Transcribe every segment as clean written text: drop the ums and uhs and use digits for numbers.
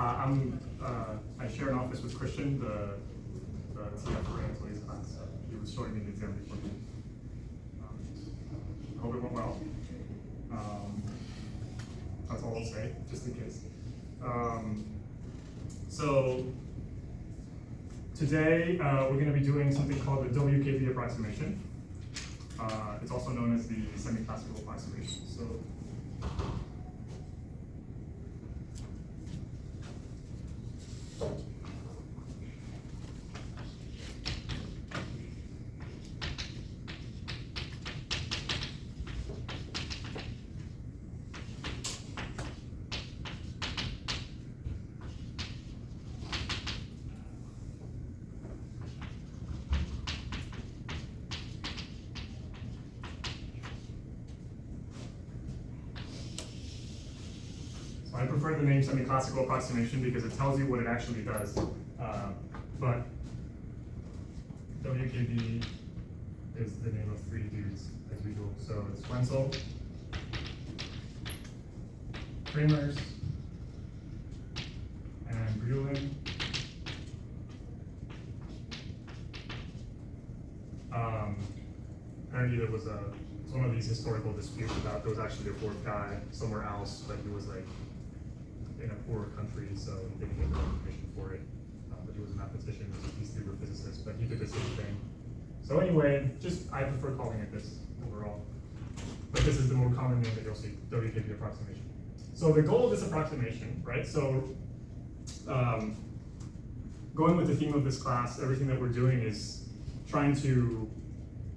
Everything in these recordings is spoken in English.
I share an office with Christian, the TF for Anatoly's class. He was showing me the exam before me. I hope it went well. That's all I'll say, just in case. So today we're going to be doing something called the WKB approximation. It's also known as the semi-classical approximation. I prefer the name semi-classical approximation because it tells you what it actually does. But WKB is the name of three dudes, as usual. So it's Wenzel, Kramers, and Brulin. Apparently there was one of these historical disputes about there was actually a fourth guy somewhere else, but he was like in a poorer country, so he didn't get the recognition for it. But he was a mathematician, these three were physicists, but he did the same thing. So anyway, I prefer calling it this overall. But this is the more common name that you'll see, WKB approximation. So the goal of this approximation, right? So going with the theme of this class, everything that we're doing is trying to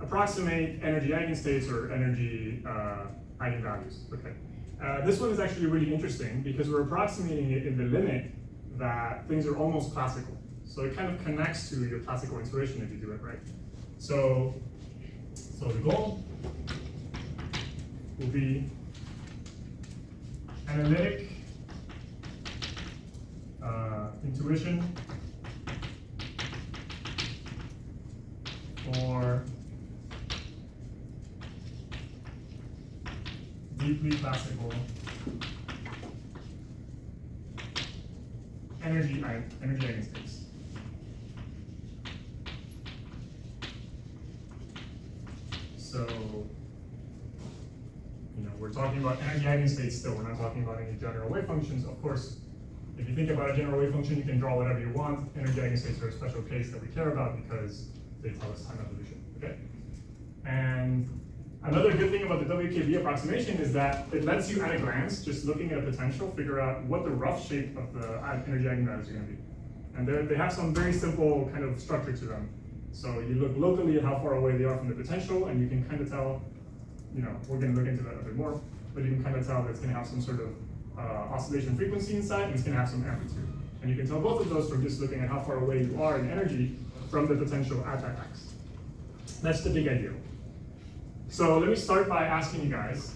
approximate energy eigenstates or energy eigenvalues. Okay. This one is actually really interesting because we're approximating it in the limit that things are almost classical. So it kind of connects to your classical intuition if you do it right. So the goal will be analytic intuition for deeply classical energy eigenstates. So, we're talking about energy eigenstates still. We're not talking about any general wave functions. Of course, if you think about a general wave function, you can draw whatever you want. Energy eigenstates are a special case that we care about because they tell us time evolution. Okay, and another good thing about the WKB approximation is that it lets you at a glance, just looking at a potential, figure out what the rough shape of the energy eigenvalues are going to be. And they have some very simple kind of structure to them. So you look locally at how far away they are from the potential, and you can kind of tell, we're going to look into that a bit more, but you can kind of tell that it's going to have some sort of oscillation frequency inside, and it's going to have some amplitude. And you can tell both of those from just looking at how far away you are in energy from the potential at that x. That's the big idea. So let me start by asking you guys,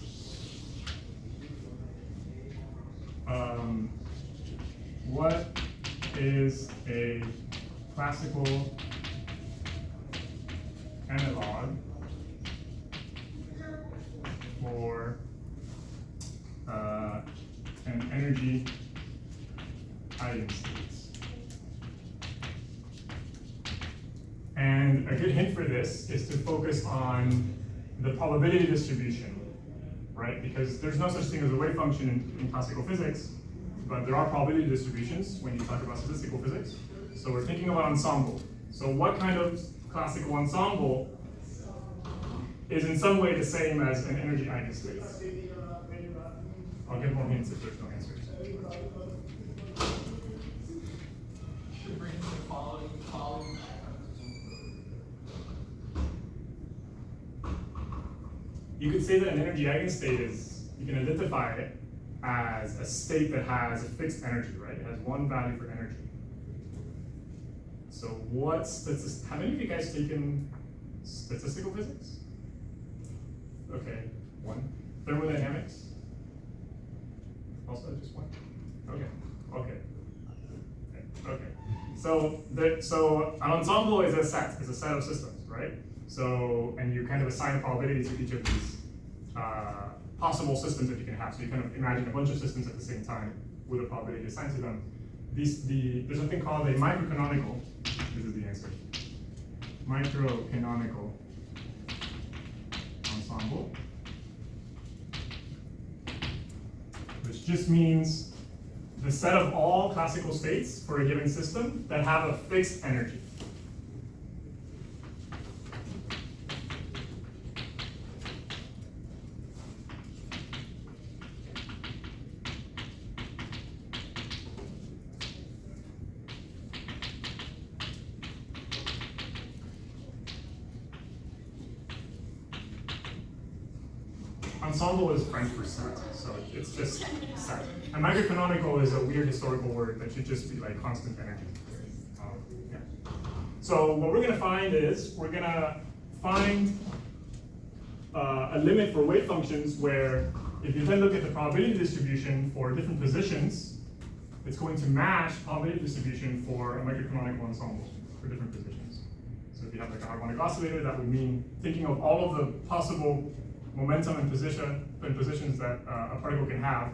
what is a classical analog for an energy eigenstates? And a good hint for this is to focus on the probability distribution, right? Because there's no such thing as a wave function in classical physics, but there are probability distributions when you talk about statistical physics. So we're thinking about ensemble. So what kind of classical ensemble is in some way the same as an energy eigenstate? I'll give more hints if there's no answers. You could say that an energy eigenstate is, you can identify it as a state that has a fixed energy, right? It has one value for energy. So have any of you guys taken statistical physics? Okay, one. Thermodynamics? Also just one? Okay. So an ensemble is a set of systems, right? So, and you kind of assign a probability to each of these possible systems that you can have. So you kind of imagine a bunch of systems at the same time with a probability assigned to them. there's something called a microcanonical. This is the answer. Microcanonical ensemble, which just means the set of all classical states for a given system that have a fixed energy. Ensemble is French for set, so it's just set. And microcanonical is a weird historical word that should just be like constant energy. Yeah. So what we're going to find is, we're going to find a limit for wave functions where, if you then look at the probability distribution for different positions, it's going to match probability distribution for a microcanonical ensemble for different positions. So if you have like a harmonic oscillator, that would mean thinking of all of the possible momentum and positions that a particle can have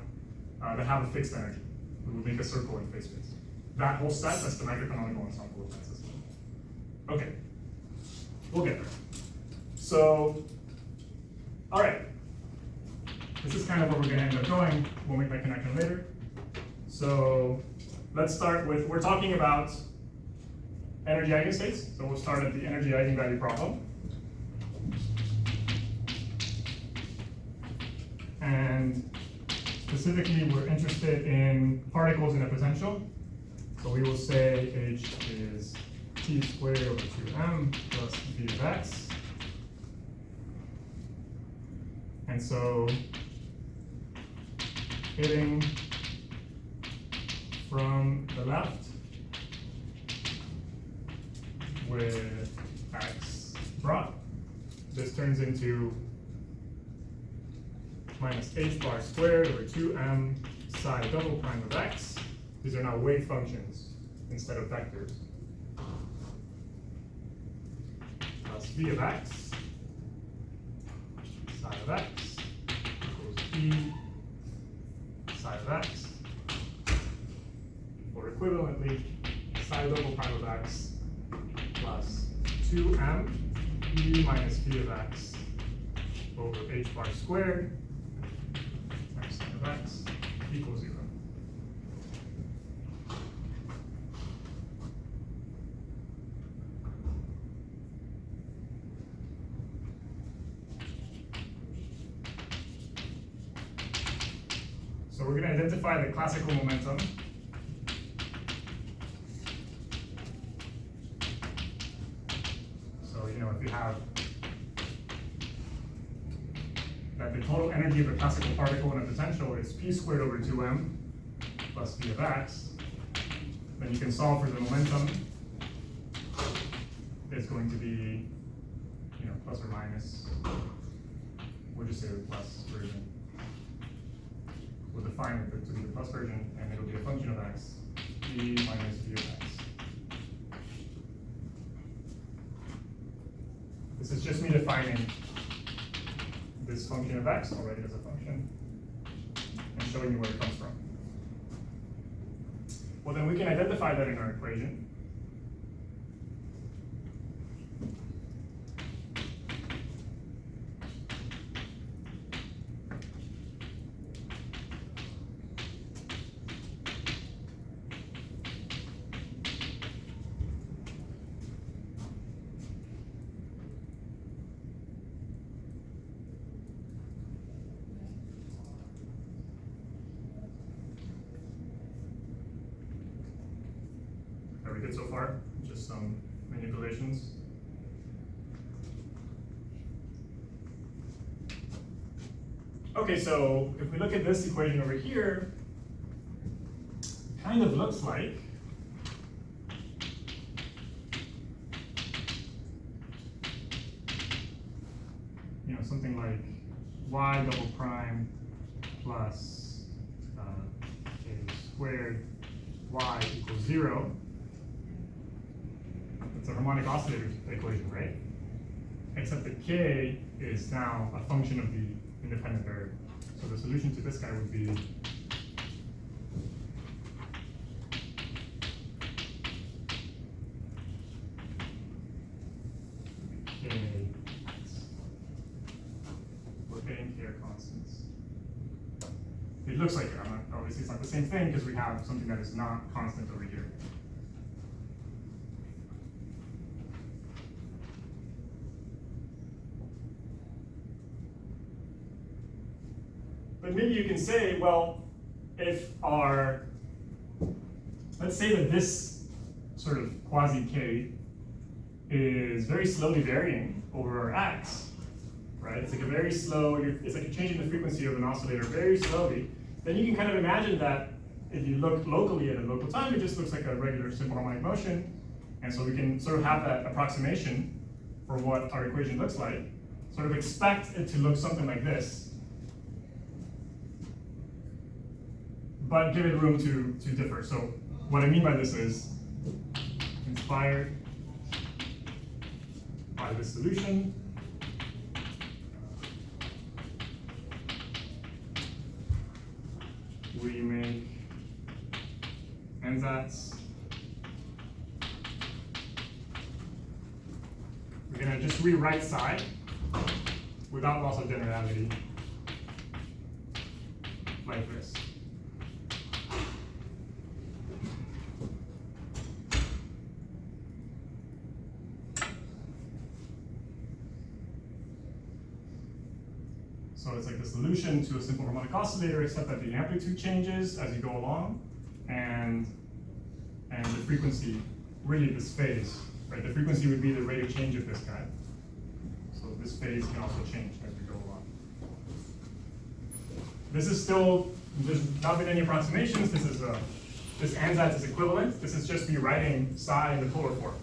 that have a fixed energy. We would make a circle in phase space. That whole set, that's the microcanonical ensemble of that system. Okay, we'll get there. So, all right. This is kind of where we're going to end up going. We'll make that connection later. So let's start with, we're talking about energy eigenstates. So we'll start at the energy eigenvalue problem. And specifically, we're interested in particles in a potential. So we will say H is T squared over 2m plus V of x. And so hitting from the left with x brought, this turns into minus h bar squared over 2m psi double prime of x. These are now wave functions instead of vectors. Plus v of x, psi of x, equals e psi of x, or equivalently, psi double prime of x plus 2m e minus v of x over h bar squared of x equals 0. So we're going to identify the classical momentum. So, if you have that the total energy of a classical particle in a potential is p squared over 2m plus v of x, then you can solve for the momentum. It's going to be, plus or minus. We'll just say the plus version. We'll define it to be the plus version, and it'll be a function of x, e minus v of x. This is just me defining this function of x already as a function and showing you where it comes from. Well, then we can identify that in our equation. So far, just some manipulations. Okay, so if we look at this equation over here, it kind of looks like something like y double prime plus a squared y equals 0. It's a harmonic oscillator equation, right? Except that k is now a function of the independent variable. So the solution to this guy would be it looks like it. Obviously, it's not the same thing because we have something that is not constant over here. But maybe you can say, well, if our, let's say that this sort of quasi-k is very slowly varying over our x, right? It's like a very slow, it's like you're changing the frequency of an oscillator very slowly. Then you can kind of imagine that if you look locally at a local time, it just looks like a regular simple harmonic motion. And so we can sort of have that approximation for what our equation looks like, sort of expect it to look something like this, but give it room to differ. So what I mean by this is inspired by this solution. We make ansatz. We're going to just rewrite psi without loss of generality like this. So it's like the solution to a simple harmonic oscillator, except that the amplitude changes as you go along, and the frequency, really this phase, right? The frequency would be the rate of change of this guy. So this phase can also change as we go along. This is still, there's not been any approximations. This ansatz is equivalent. This is just rewriting psi in the polar form,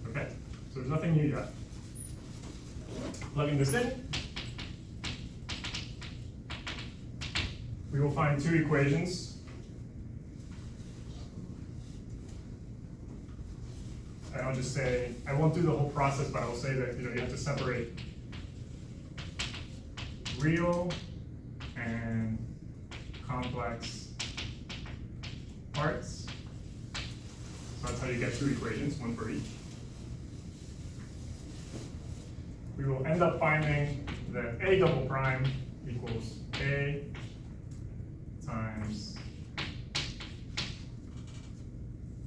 okay? So there's nothing new yet. Plugging this in, we will find two equations. And I'll just say, I won't do the whole process, but I'll say that you have to separate real and complex parts. So that's how you get two equations, one for each. We will end up finding that A double prime equals A times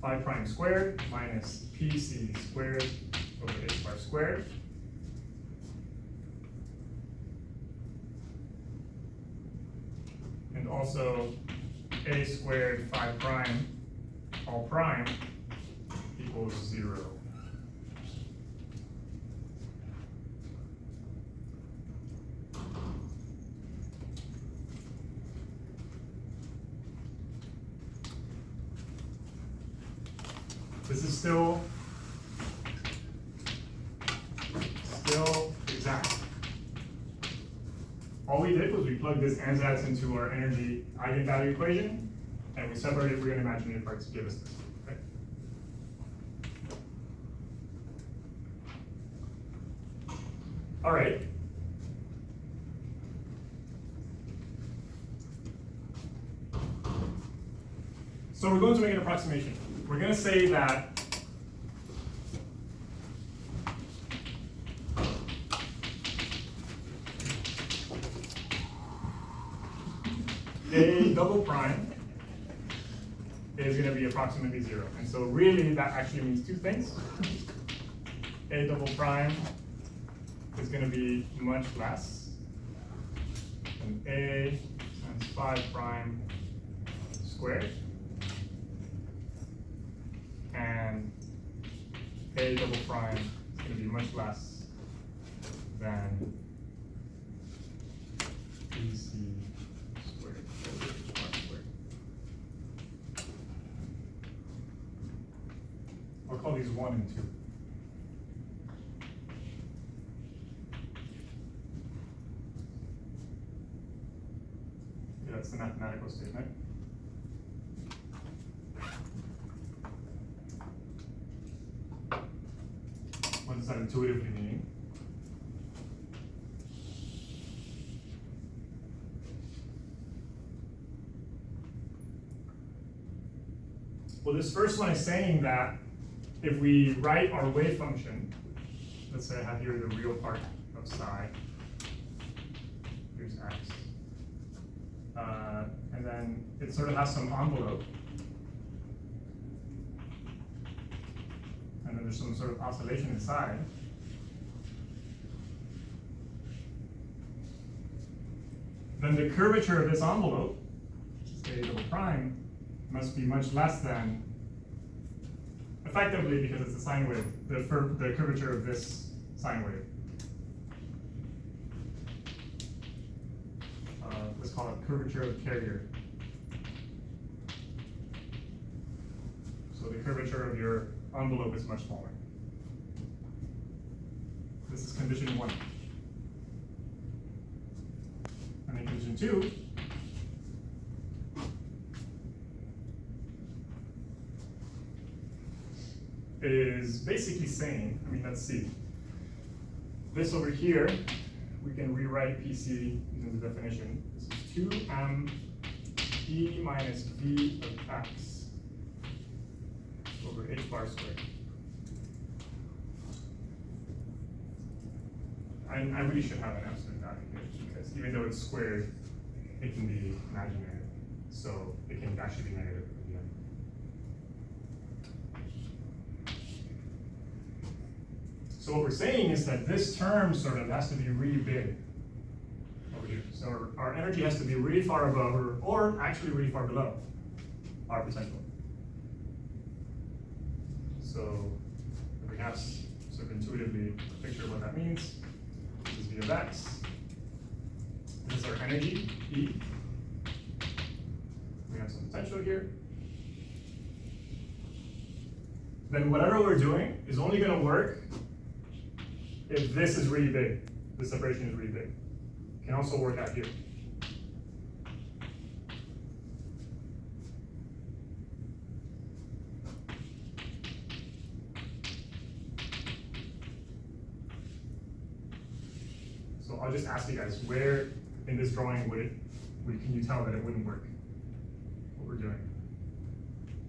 phi prime squared minus PC squared over H bar squared. And also A squared phi prime all prime equals 0. This is still exact. All we did was we plugged this ansatz into our energy eigenvalue equation, and we separated real and imaginary parts to give us this. Okay? All right. So we're going to make an approximation. We're going to say that A double prime is going to be approximately 0. And so really that actually means two things. A double prime is going to be much less than A times phi prime squared. And A double prime is going to be much less than BC squared over H bar squared. I'll call these 1 and 2. Yeah, that's the mathematical statement. What does that intuitively mean? Well, this first one is saying that if we write our wave function, let's say I have here the real part of psi, here's x, and then then it sort of has some envelope. And then there's some sort of oscillation inside. Then the curvature of this envelope, which is A double prime, must be much less than, effectively, because it's a sine wave, the curvature of this sine wave. Let's call it curvature of carrier. So the curvature of your envelope is much smaller. This is condition 1. And then condition 2 is basically saying, I mean, let's see. This over here, we can rewrite PC using the definition. This is 2m e minus v of x over h bar squared. I really should have an absolute value here, because even though it's squared, it can be imaginary. So it can actually be negative at the end. So what we're saying is that this term sort of has to be really big over here. So our energy has to be really far above, or actually really far below our potential. So if we have sort of intuitively a picture of what that means, this is V of x. This is our energy, E. We have some potential here. Then whatever we're doing is only going to work if this is really big. This separation is really big. It can also work out here. So I'll just ask you guys, where in this drawing can you tell that it wouldn't work? What we're doing?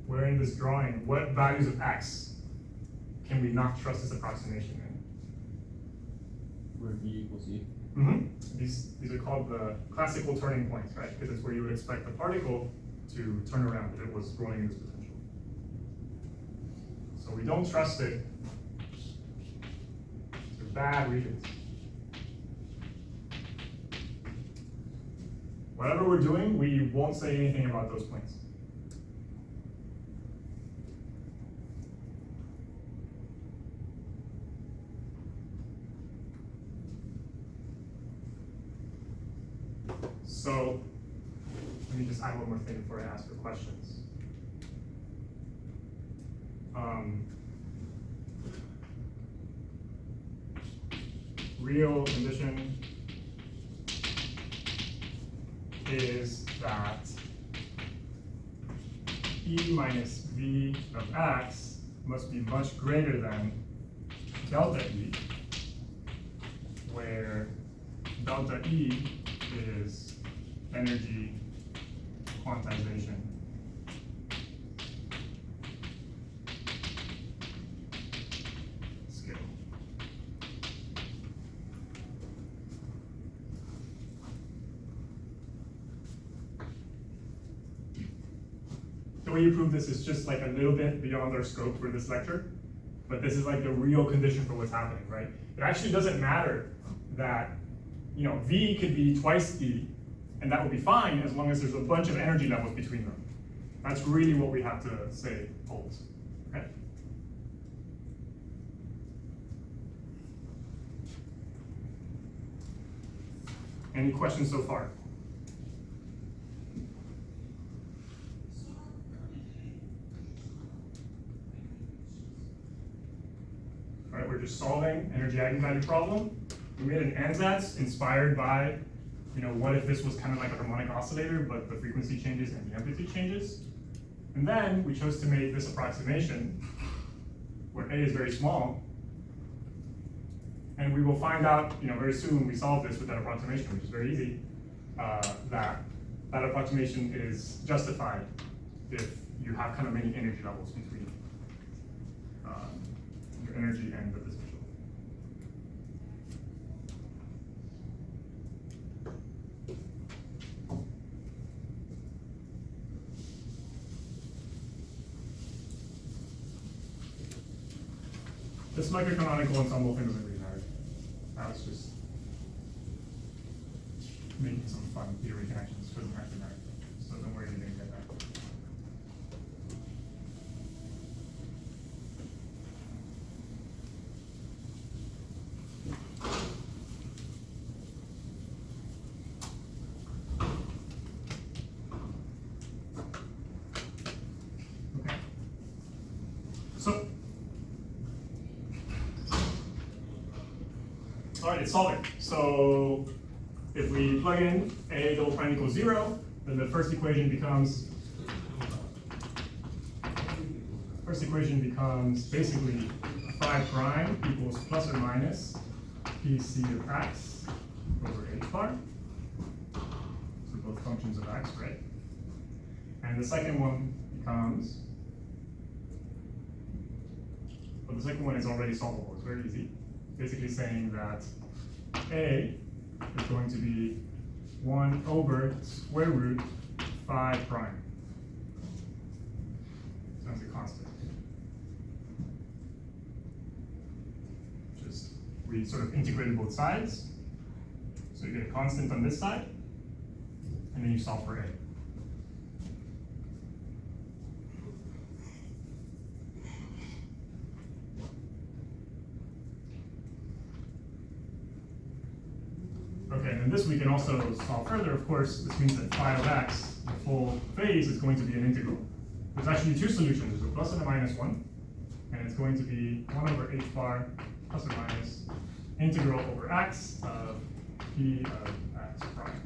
Where in this drawing, what values of x can we not trust this approximation in? Where v equals e. These are called the classical turning points, right? Because it's where you would expect the particle to turn around if it was growing in this potential. So we don't trust it. They're bad regions. Whatever we're doing, we won't say anything about those points. So let me just add one more thing before I ask for questions. Real condition is that E minus V of x must be much greater than delta E, where delta E is energy quantization. Scale. The way you prove this is just like a little bit beyond our scope for this lecture, but this is like the real condition for what's happening, right? It actually doesn't matter that, V could be twice E, and that would be fine as long as there's a bunch of energy levels between them. That's really what we have to say holds, okay? Any questions so far? All right, we're just solving energy eigenvalue problem. We made an ansatz inspired by, what if this was kind of like a harmonic oscillator, but the frequency changes and the amplitude changes? And then we chose to make this approximation, where A is very small. And we will find out, very soon when we solve this with that approximation, which is very easy, that approximation is justified if you have kind of many energy levels between your energy and the potential. this microcanonical ensemble thing doesn't really matter. That was just making some fun theory connections. Doesn't actually matter. So don't worry, you didn't get that. Okay. So, all right, it's solving. So if we plug in a double prime equals 0, then the first equation becomes basically phi prime equals plus or minus pc of x over h bar. So both functions of x, right? And the second one becomes, well, the second one is already solvable. It's very easy. Basically saying that a is going to be 1 over square root phi prime. So that's a constant. Just, we sort of integrated both sides. So you get a constant on this side, and then you solve for a. Okay, and then this we can also solve further. Of course, this means that phi of x, the full phase, is going to be an integral. There's actually two solutions. There's a plus and a minus one. And it's going to be 1 over h bar plus or minus integral over x of p of x prime.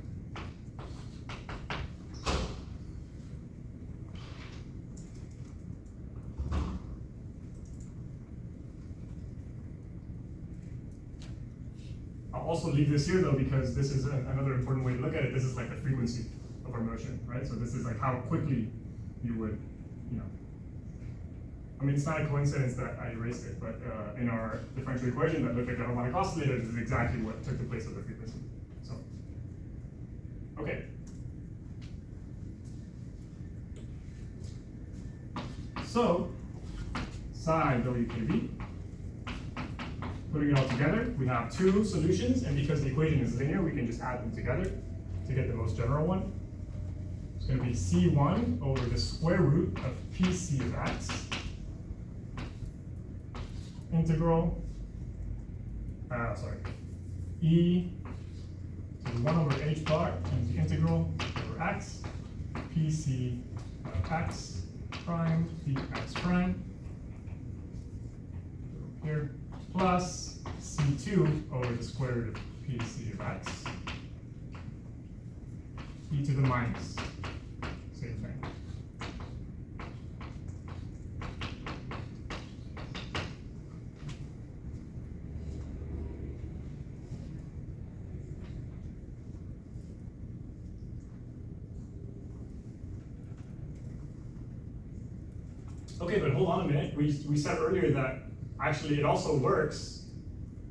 I'll also leave this here though, because this is another important way to look at it. This is like the frequency of our motion, right? So this is like how quickly you would, I mean, it's not a coincidence that I erased it, but in our differential equation that looked at the harmonic oscillator, this is exactly what took the place of the frequency. So, okay. So, psi WKB. Putting it all together, we have two solutions, and because the equation is linear, we can just add them together to get the most general one. It's going to be C1 over the square root of PC of x integral, e to the 1 over h bar and the integral over x, PC of x prime dx prime here, plus C2 over the square root of PC of x, e to the minus, same thing. Okay, but hold on a minute. We said earlier that actually it also works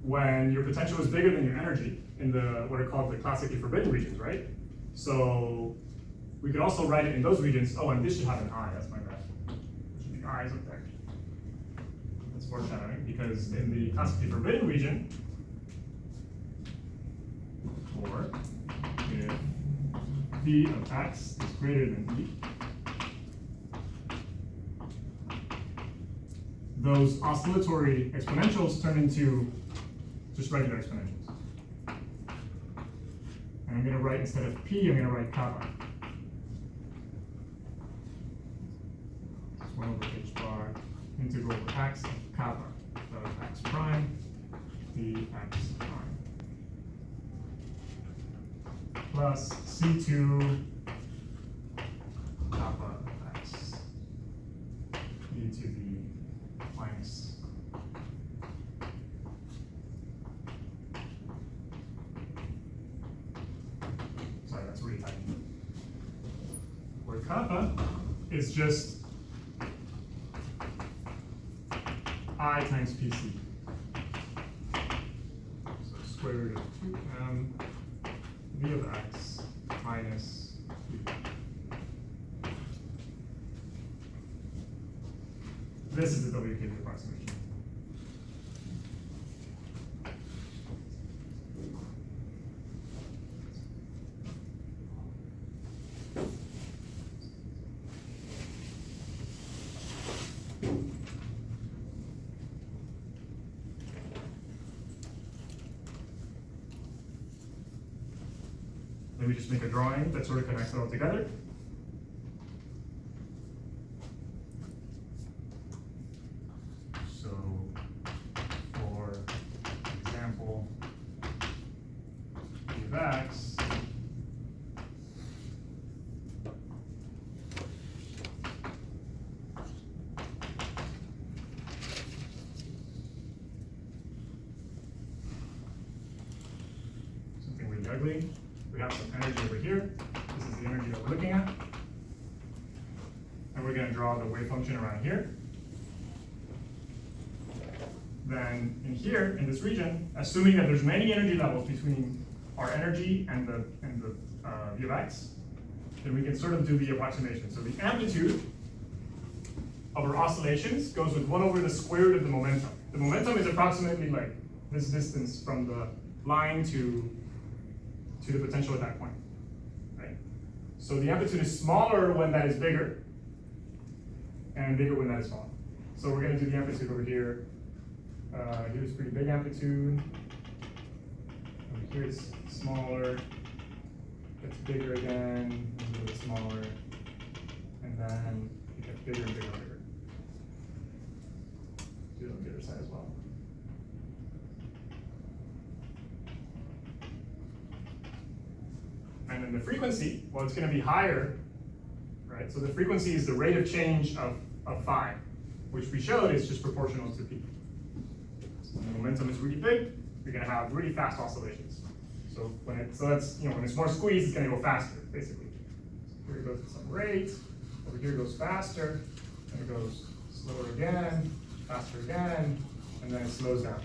when your potential is bigger than your energy in the what are called the classically forbidden regions, right? So we could also write it in those regions. Oh, and this should have an I, that's my bad. There should be I's up there. That's foreshadowing, because in the classically forbidden region, or if v of x is greater than e, those oscillatory exponentials turn into just regular exponentials. And I'm going to write, instead of p, I'm going to write kappa. It's 1 over h bar integral over x of kappa of x prime dx prime plus c2 kappa of x e to the minus. Sorry, that's really tiny. Where kappa is just I times PC. So square root of 2m v of x minus v. This is the WKB approximation. we just make a drawing that sort of connects it all together. So, for example, v of x something really ugly. We have some energy over here. This is the energy that we're looking at. And we're going to draw the wave function around here. Then in here, in this region, assuming that there's many energy levels between our energy and the v of x, then we can sort of do the approximation. So the amplitude of our oscillations goes with 1 over the square root of the momentum. The momentum is approximately like this distance from the line to the potential at that point, right? So the amplitude is smaller when that is bigger, and bigger when that is smaller. So we're going to do the amplitude over here. Here's pretty big amplitude. Over here it's smaller. Gets bigger again, a little bit smaller, and then it gets bigger and bigger and bigger. Do it on the other side as well. And then the frequency, well, it's going to be higher, right? So the frequency is the rate of change of phi, which we showed is just proportional to p. So when the momentum is really big, you're going to have really fast oscillations. So when when it's more squeezed, it's going to go faster, basically. So here it goes at some rate. Over here it goes faster, and it goes slower again, faster again, and then it slows down.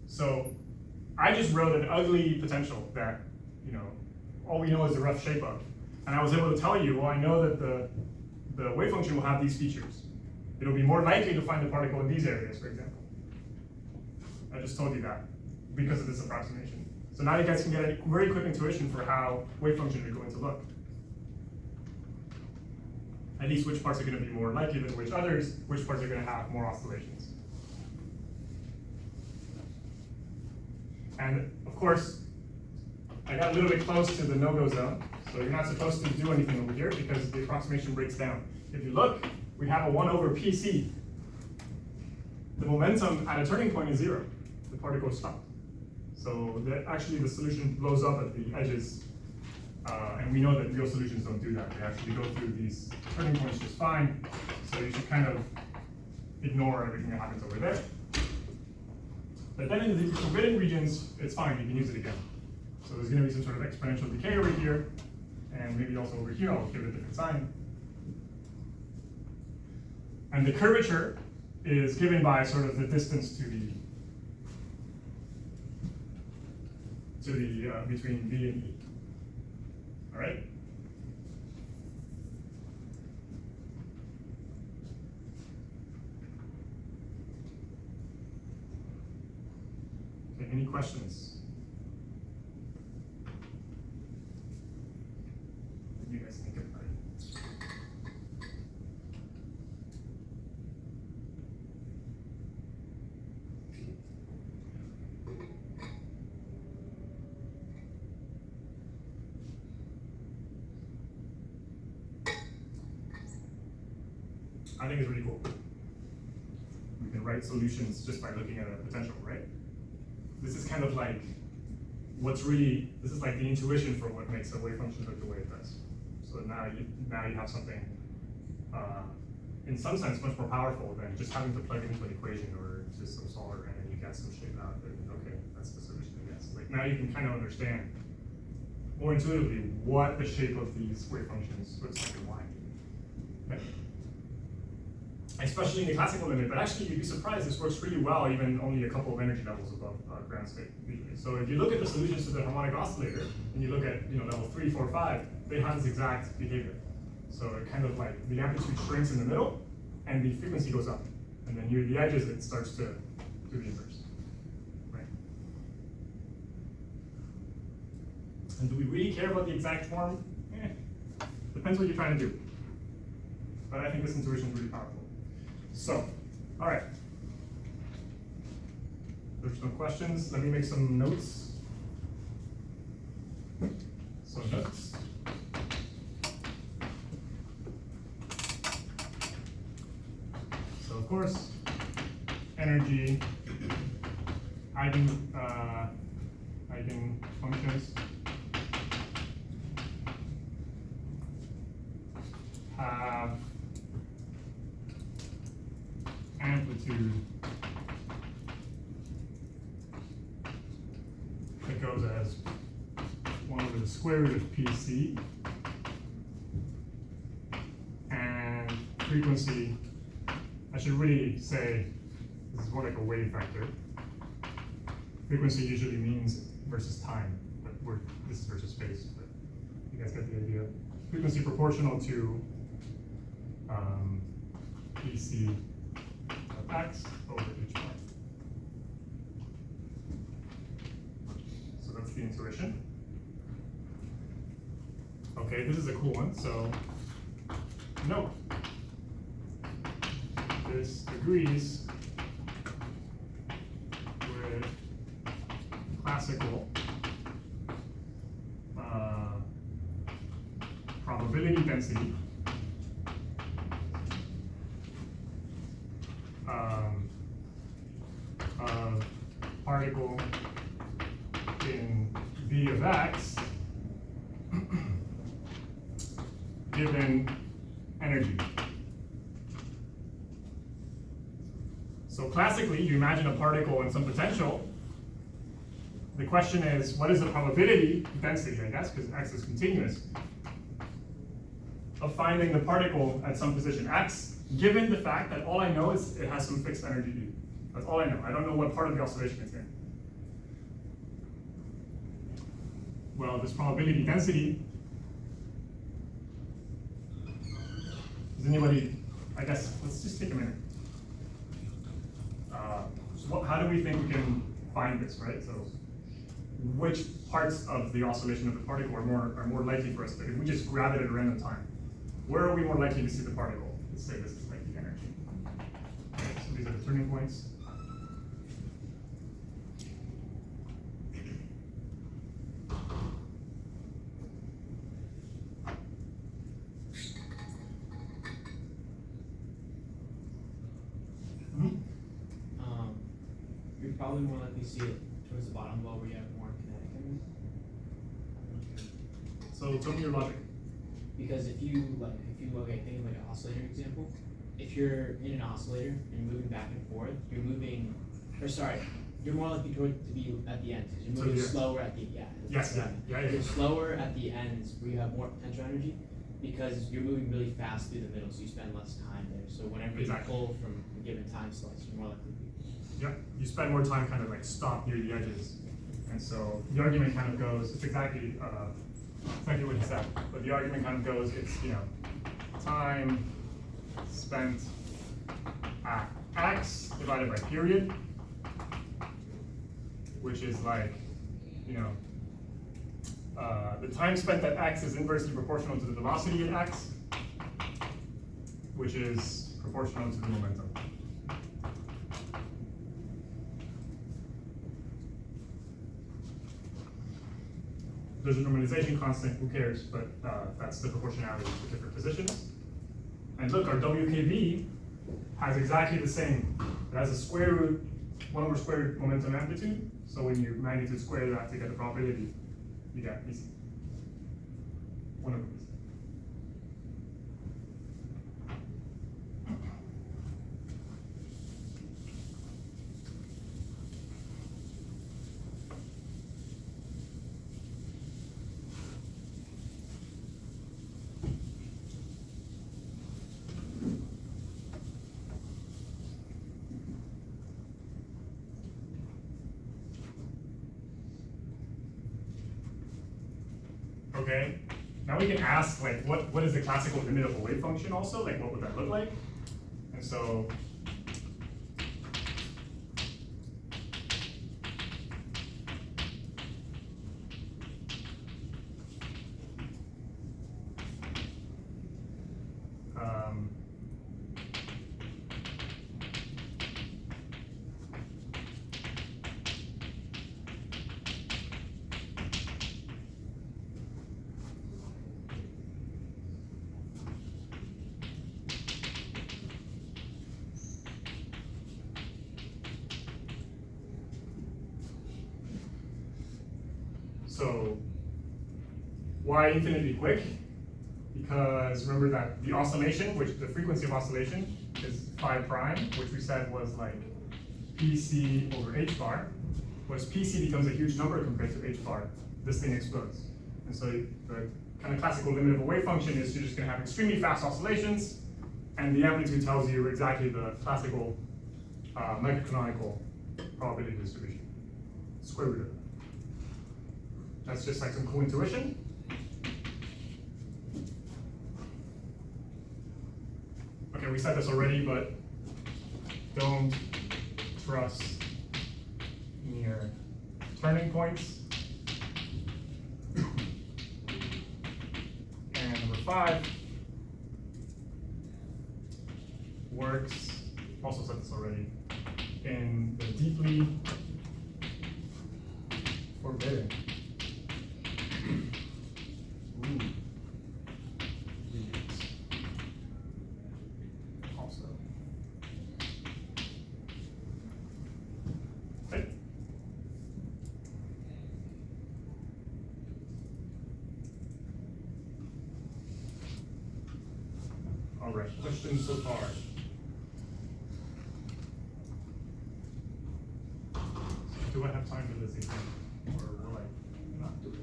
So I just wrote an ugly potential that, all we know is the rough shape of. And I was able to tell you, well, I know that the wave function will have these features. It'll be more likely to find the particle in these areas, for example. I just told you that because of this approximation. So now you guys can get a very quick intuition for how wave function is going to look. At least which parts are going to be more likely than which others, which parts are going to have more oscillations. And of course, I got a little bit close to the no-go zone, so you're not supposed to do anything over here because the approximation breaks down. If you look, we have a 1 over pc. The momentum at a turning point is 0. The particle is stopped. So actually the solution blows up at the edges, and we know that real solutions don't do that. They actually go through these turning points just fine, so you should kind of ignore everything that happens over there. But then in the forbidden regions, it's fine, you can use it again. So there's going to be some sort of exponential decay over here, and maybe also over here, I'll give it a different sign. And the curvature is given by sort of the distance to the between V and E. All right? Okay, any questions? What do you guys think about it? I think it's really cool. We can write solutions just by looking at a potential, right? This is kind of like this is like the intuition for what makes a wave function look the way it does. So now you have something, in some sense, much more powerful than just having to plug it into an equation or just some solver and then you get some shape out, and okay, that's the solution, I guess. Like now you can kind of understand more intuitively what the shape of these wave functions looks like and why. Okay? Especially in the classical limit, but actually you'd be surprised, this works really well even only a couple of energy levels above ground state. So if you look at the solutions to the harmonic oscillator, and you look at level 3, 4, 5, they have this exact behavior. So it kind of like the amplitude shrinks in the middle, and the frequency goes up. And then near the edges, it starts to do the inverse. Right? And do we really care about the exact form? Depends what you're trying to do. But I think this intuition is really powerful. So, All right. There's no questions. Let me make some notes. Some notes. So of course, energy, eigenfunctions have amplitude that goes as 1 over the square root of PC, and frequency, I should really say this is more like a wave vector. Frequency usually means versus time, but this is versus space, but you guys get the idea. Frequency proportional to PC of x over h bar. So that's the intuition. Okay, this is a cool one. So note, this agrees with classical probability density of particle in V of x given energy. So classically, you imagine a particle and some potential. The question is, what is the probability density, I guess, because x is continuous, of finding the particle at some position x, given the fact that all I know is it has some fixed energy E. That's all I know. I don't know what part of the oscillation it's in. Well, this probability density, does anybody, I guess, let's just take a minute. So how do we think we can find this, right? So which parts of the oscillation of the particle are more likely for us to, if we just grab it at a random time, where are we more likely to see the particle? Let's say this is like the energy. Okay, so these are the turning points. You're probably more likely to see it towards the bottom well where you have more kinetic energy. So tell me your logic. Because if you think of like an oscillator example, if you're in an oscillator and you're moving back and forth, you're more likely to be at the end because you're moving slower at the Yes. You're slower at the ends where you have more potential energy because you're moving really fast through the middle, so you spend less time there. So whenever you pull from a given time slice, you're more likely to be. Yeah, you spend more time kind of like stop near the edges. And so the argument kind of goes, it's exactly what he said, but the argument kind of goes, it's, time spent at x divided by period, which is like, the time spent at x is inversely proportional to the velocity at x, which is proportional to the momentum. There's a normalization constant, who cares, but that's the proportionality for different positions. And look, our WKB has exactly the same. It has a square root, 1 over square root momentum amplitude. So when you magnitude square that to get the probability, you get easy. 1 over easy. Okay, now we can ask, like, what is the classical limit of a wave function also? Like, what would that look like? And so, So why infinitely quick? Because remember that the oscillation, which the frequency of oscillation is phi prime, which we said was like PC over h bar. Whereas PC becomes a huge number compared to h bar, this thing explodes. And so the kind of classical limit of a wave function is you're just going to have extremely fast oscillations, and the amplitude tells you exactly the classical microcanonical probability distribution. Square root of it. That's just like some cool intuition. Okay, we said this already, but don't trust near turning points. And number 5 works, also said this already, in the deeply forbidden. Ooh. Also. Okay. All right, questions so far? Do I have time for this exam, or will I not do it?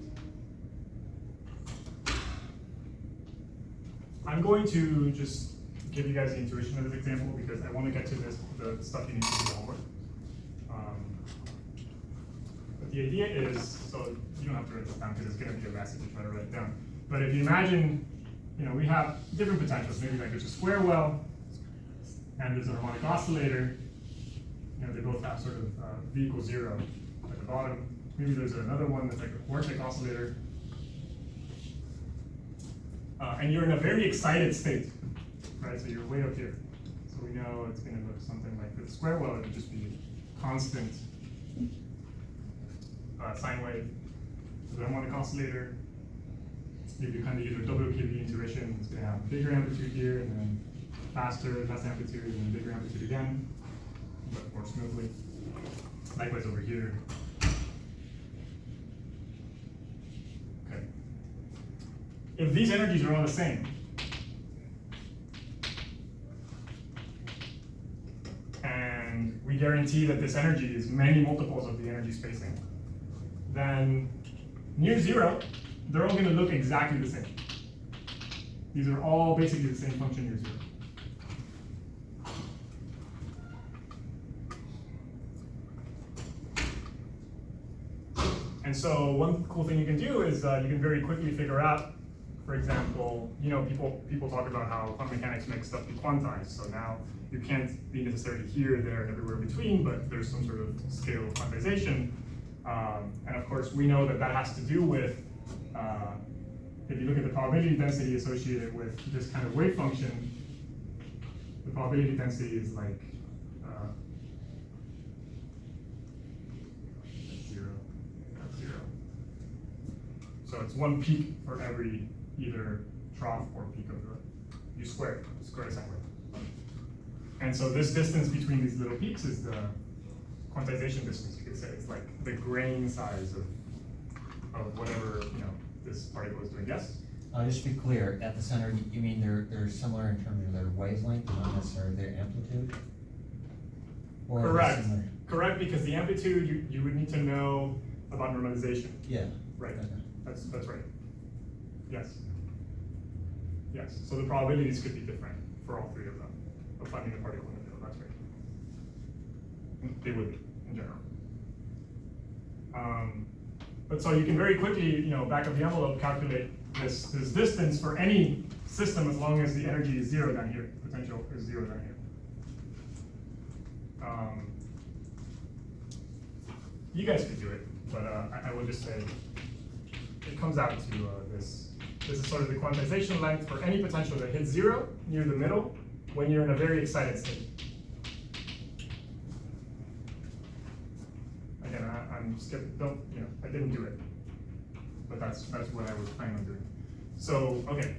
I'm going to just give you guys the intuition of this example because I want to get to this, the stuff you need to do the homework. But the idea is, so you don't have to write this down because it's going to be a mess if you try to write it down. But if you imagine, we have different potentials. Maybe like there's a square well, and there's a harmonic oscillator. They both have sort of v equals 0 at the bottom. Maybe there's another one that's like a quartic oscillator. And you're in a very excited state, right? So you're way up here. So we know it's going to look something like the square well. It would just be constant sine wave. So the harmonic oscillator, if you kind of use your WKB intuition, it's going to have bigger amplitude here, and then faster, less amplitude, and then bigger amplitude again, but more smoothly. Likewise over here. Okay. If these energies are all the same, and we guarantee that this energy is many multiples of the energy spacing, then near 0, they're all going to look exactly the same. These are all basically the same function near 0. And so one cool thing you can do is you can very quickly figure out, for example, people talk about how quantum mechanics makes stuff be quantized. So now you can't be necessarily here, there, and everywhere in between, but there's some sort of scale of quantization. And of course, we know that that has to do with, if you look at the probability density associated with this kind of wave function, the probability density is like that's 0. So it's one peak for every either trough or peak of the, you square the sine wave. And so this distance between these little peaks is the quantization distance, you could say. It's like the grain size of whatever, this particle is doing. Yes? Just to be clear, at the center, you mean they're similar in terms of their wavelength, not necessarily their amplitude? Or are they Correct. similar? Correct, because the amplitude, you would need to know about normalization. Yeah. Right. Okay. That's right. Yes. Yes. So the probabilities could be different for all three of them of finding a particle in the middle. That's right. They would be in general. But so you can very quickly, back of the envelope, calculate this distance for any system as long as the energy is 0 down here. Potential is 0 down here. You guys could do it, but I will just say it comes out to this. This is sort of the quantization length for any potential that hits 0 near the middle when you're in a very excited state. Again, I'm skipping. I didn't do it, but that's what I was planning on doing. So okay,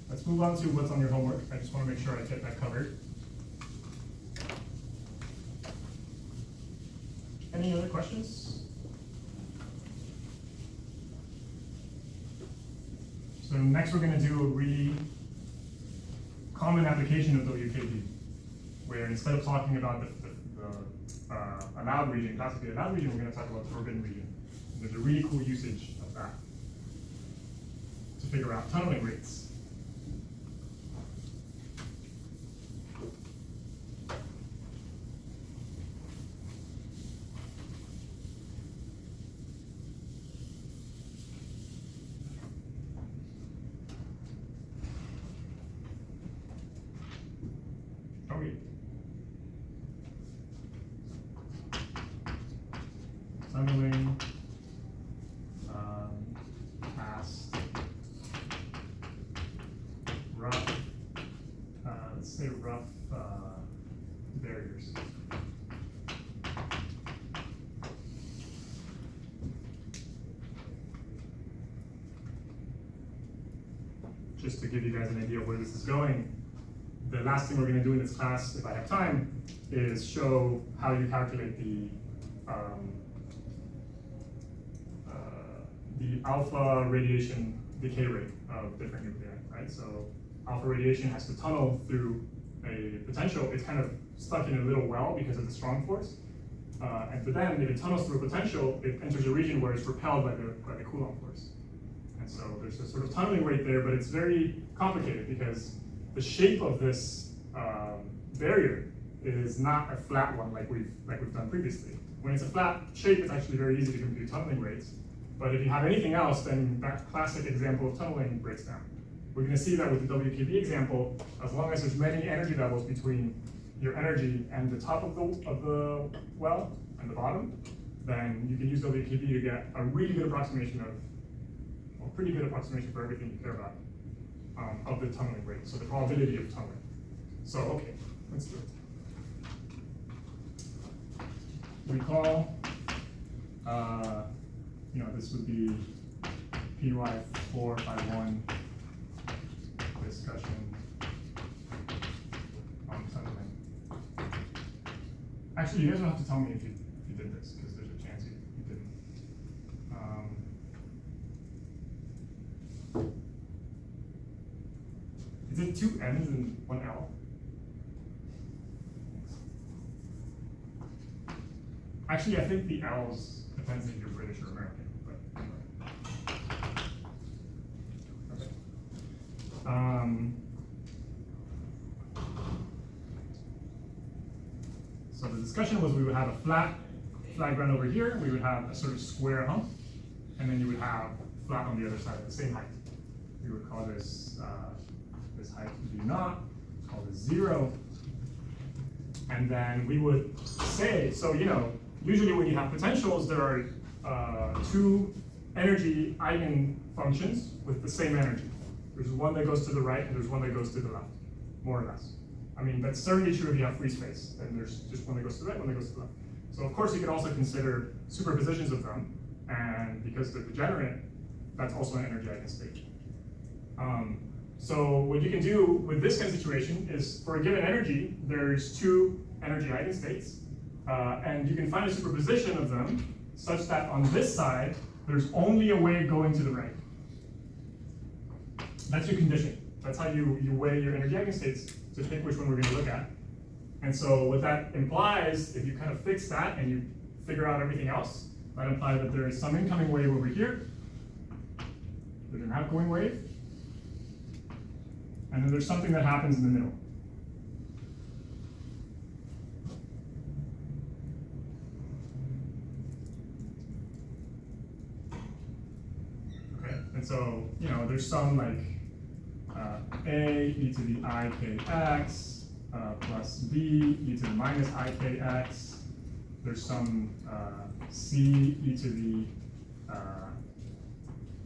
let's move on to what's on your homework. I just want to make sure I get that covered. Any other questions? So next we're going to do a really common application of WKB, where instead of talking about the allowed region, classically allowed region, we're going to talk about the forbidden region. And there's a really cool usage of that to figure out tunneling rates. Okay. Tunneling, past, rough, let's say rough barriers. Just to give you guys an idea of where this is going, the last thing we're going to do in this class, if I have time, is show how you calculate the alpha radiation decay rate of different nuclei, right? So alpha radiation has to tunnel through a potential. It's kind of stuck in a little well because of the strong force. But then if it tunnels through a potential, it enters a region where it's repelled by the Coulomb force. And so there's a sort of tunneling rate there, but it's very complicated because the shape of this barrier is not a flat one like we've done previously. When it's a flat shape, it's actually very easy to compute tunneling rates. But if you have anything else, then that classic example of tunneling breaks down. We're going to see that with the WKB example. As long as there's many energy levels between your energy and the top of the well and the bottom, then you can use WKB to get a really good approximation pretty good approximation for everything you care about of the tunneling rate. So the probability of tunneling. So okay, let's do it. We call, this would be PY 451 discussion on tunneling. Actually, you guys don't have to tell me if you did this, because there's a chance you didn't. Is it 2 N's and 1 L? Actually, I think the L's depends if you're British or American, but okay. So the discussion was we would have a flat ground over here, we would have a sort of square hump, and then you would have flat on the other side, the same height. We would call this this height V naught, call this 0. And then we would say, so usually when you have potentials, there are 2 energy eigenfunctions with the same energy. There's one that goes to the right and there's one that goes to the left, more or less. I mean, that's certainly true if you have free space, then there's just one that goes to the right, one that goes to the left. So of course you can also consider superpositions of them, and because they're degenerate, that's also an energy eigenstate. So what you can do with this kind of situation is, for a given energy, there's 2 energy eigenstates, and you can find a superposition of them such that on this side, there's only a wave going to the right. That's your condition. That's how you weigh your energy eigenstates to pick which one we're going to look at. And so what that implies, if you kind of fix that and you figure out everything else, that implies that there is some incoming wave over here, there's an outgoing wave, and then there's something that happens in the middle. Okay, and so, there's some like A e to the I kx plus B e to the minus I kx. There's some C e to the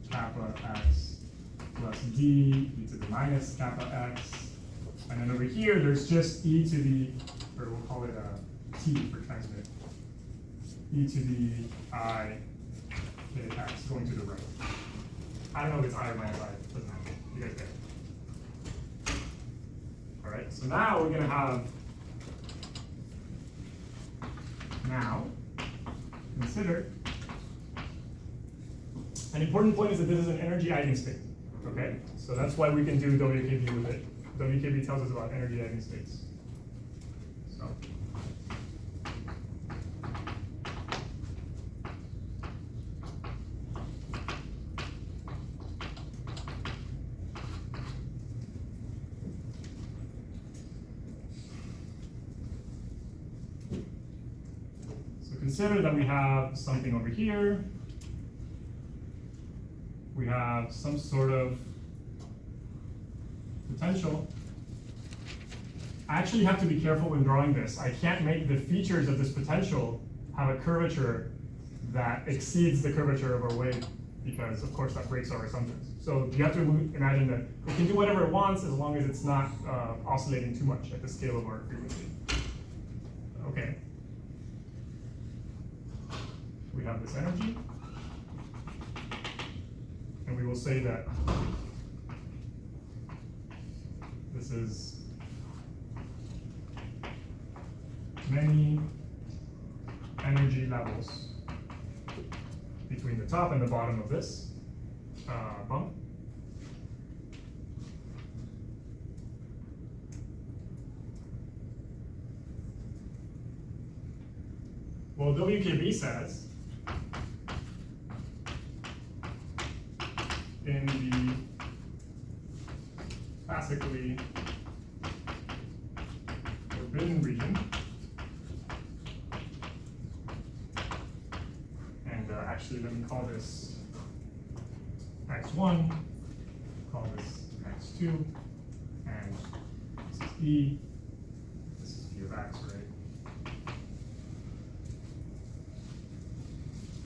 kappa x plus D e to the minus kappa x. And then over here, there's just e to the, or we'll call it T for transmit, e to the I kx going to the right. I don't know if it's I or minus I, it doesn't matter. You guys get it. All right, so now we're gonna have, consider, an important point is that this is an energy eigenstate. Okay, so that's why we can do WKB with it. WKB tells us about energy eigenstates. So. So consider that we have something over here. We have some sort of potential. I actually have to be careful when drawing this. I can't make the features of this potential have a curvature that exceeds the curvature of our wave, because of course that breaks our assumptions. So you have to imagine that it can do whatever it wants as long as it's not oscillating too much at the scale of our frequency. Okay. We have this energy. And we will say that this is many energy levels between the top and the bottom of this bump. Well, WKB says in the classically forbidden region, and actually let me call this x1, call this x2, and this is E, this is p of x, right?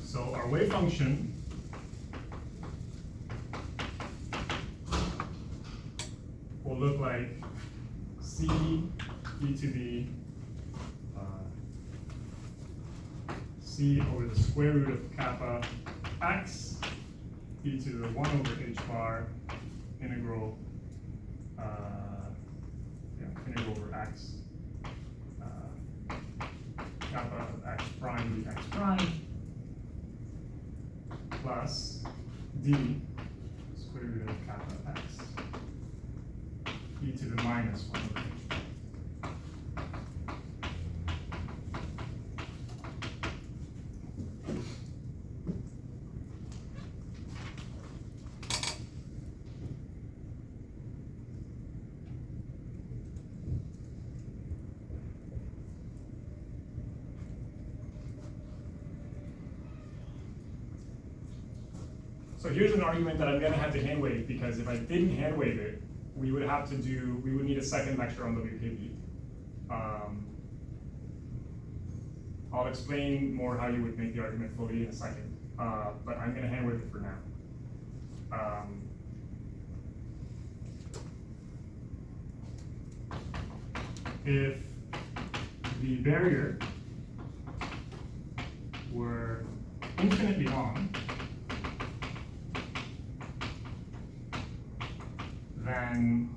So our wave function will look like C e to the C over the square root of kappa x e to the 1 over h bar integral integral over x kappa of x prime dx prime plus d square root of kappa x e to the minus 1 over h. So here's an argument that I'm going to have to hand wave, because if I didn't hand wave it, we would need a second lecture on WKB. I'll explain more how you would make the argument fully in a second, but I'm going to hand wave it for now. If the barrier were infinitely long, then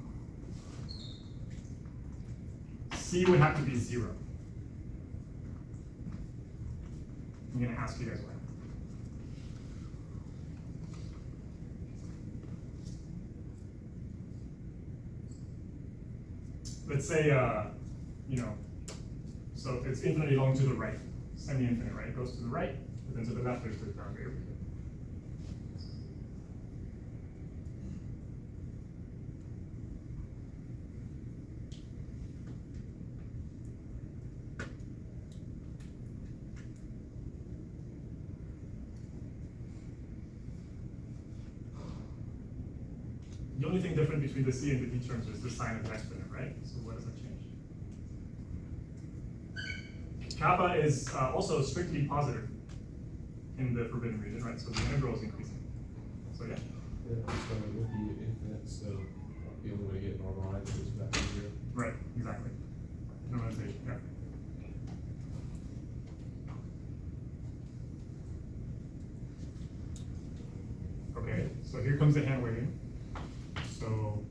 C would have to be 0. I'm going to ask you guys why. Let's say, so it's infinitely long to the right, semi-infinite, right? It goes to the right, but then to the left there's the boundary. The only thing different between the C and the D terms is the sign of the exponent, right? So what does that change? Kappa is also strictly positive in the forbidden region, right? So the integral is increasing. So yeah. Yeah, so it would be infinite, so the only way to get normalized is back to 0. Right, exactly. Normalization, yeah. Okay, so here comes the hand waving. So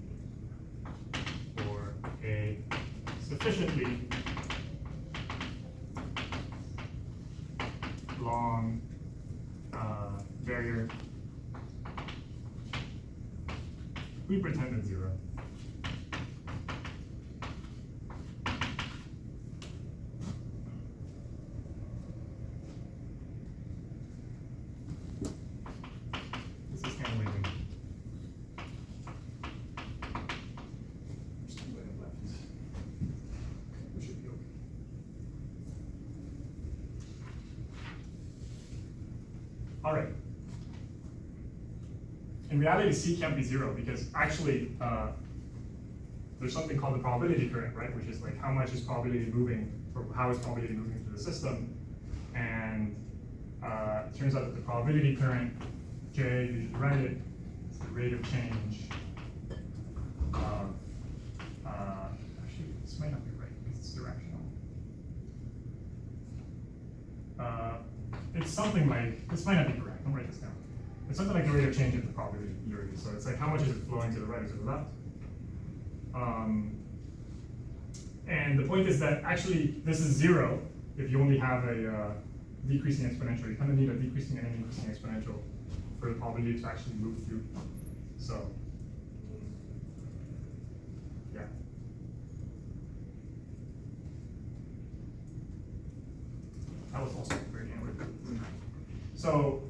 for a sufficiently long barrier we pretend it's 0. This is hand waving. Just keep it left. We should be okay. All right. In reality, C can't be 0 because actually there's something called the probability current, right? Which is like how much is probability moving, or how is probability moving through the system. And it turns out that the probability current, J, you should write it, is the rate of change. Actually, this might not be right because it's directional. It's something like, this might not be correct, don't write this down. It's something like the rate of change of the probability theory. So it's like how much is it flowing to the right or to the left? And the point is that actually this is 0 if you only have a decreasing exponential. You kind of need a decreasing and an increasing exponential for the probability to actually move through. So, yeah. That was also very analytical. So,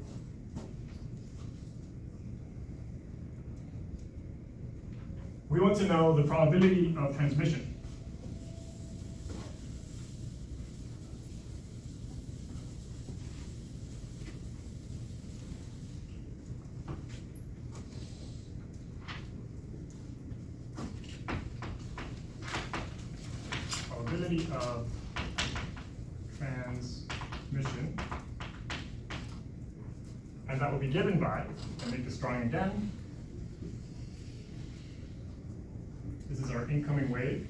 we want to know the probability of transmission. Probability of transmission. And that will be given by, and make this drawing again. This is our incoming wave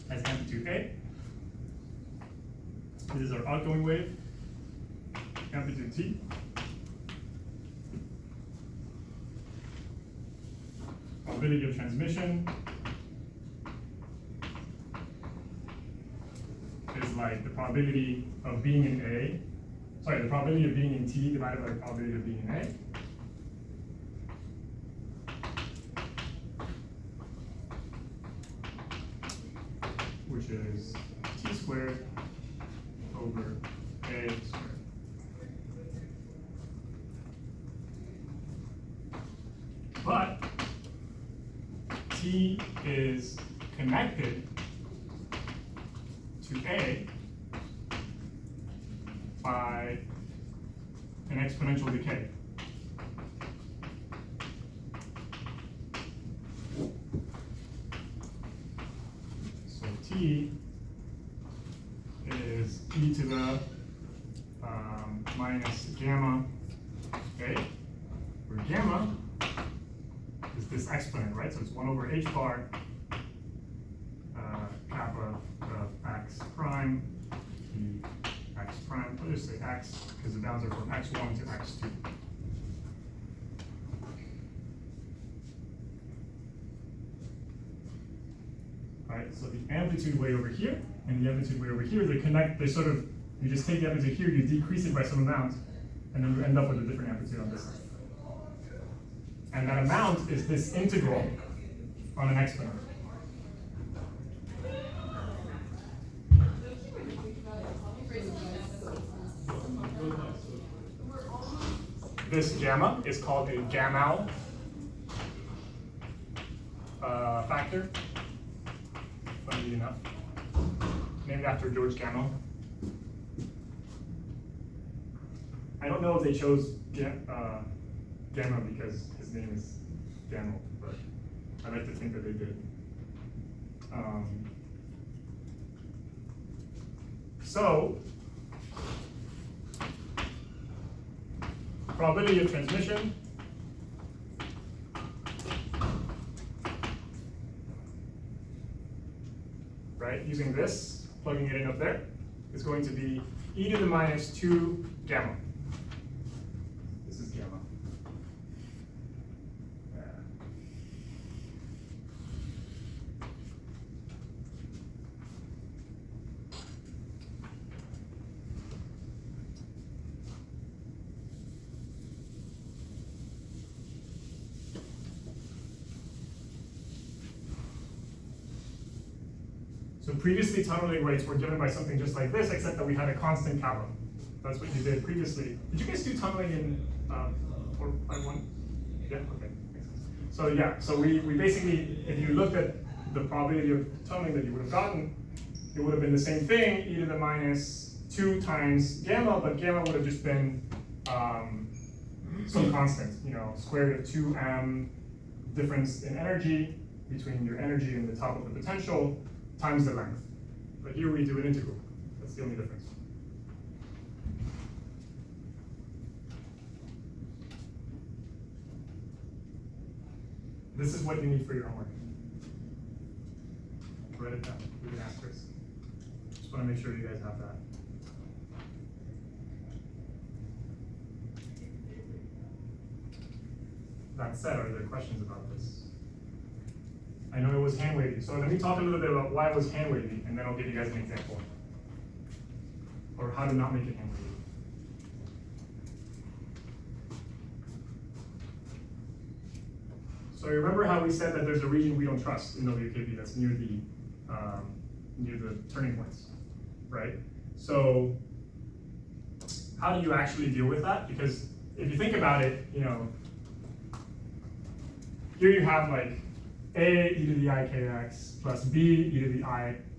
as amplitude A. This is our outgoing wave, amplitude T. Probability of transmission is like the probability of being in A, sorry, the probability of being in T divided by the probability of being in A. Which is T squared over A squared. But T is connected to A by an exponential decay. So T is e to the minus gamma A, where gamma is this exponent, right? So it's 1 over h bar kappa of x prime to x prime. I'll just say x because the bounds are from x1 to x2. Right, so the amplitude way over here and the amplitude way over here, they sort of, you just take the amplitude here, you decrease it by some amount, and then you end up with a different amplitude on this side. And that amount is this integral on an exponent. This gamma is called a Gamow factor, funnily enough, named after George Gamow. I don't know if they chose Gamma because his name is Gamow, but I like to think that they did. So, probability of transmission right, using this, plugging it in up there, is going to be e to the minus 2 gamma. This is gamma. So previously tunneling rates were given by something just like this, except that we had a constant kappa. That's what you did previously. Did you guys do tunneling in 4.1? Yeah, okay. So yeah, so we basically, if you looked at the probability of tunneling that you would have gotten, it would have been the same thing, e to the minus 2 times gamma, but gamma would have just been some constant, square root of 2m difference in energy between your energy and the top of the potential times the length. But here we do an integral. That's the only difference. This is what you need for your homework. Write it down with an asterisk. Just want to make sure you guys have that. That said, are there questions about this? I know it was hand wavy, so let me talk a little bit about why it was hand wavy, and then I'll give you guys an example. Or how to not make it hand wavy. So remember how we said that there's a region we don't trust in WKB that's near the turning points, right? So how do you actually deal with that? Because if you think about it, here you have like a e to the ikx plus b e to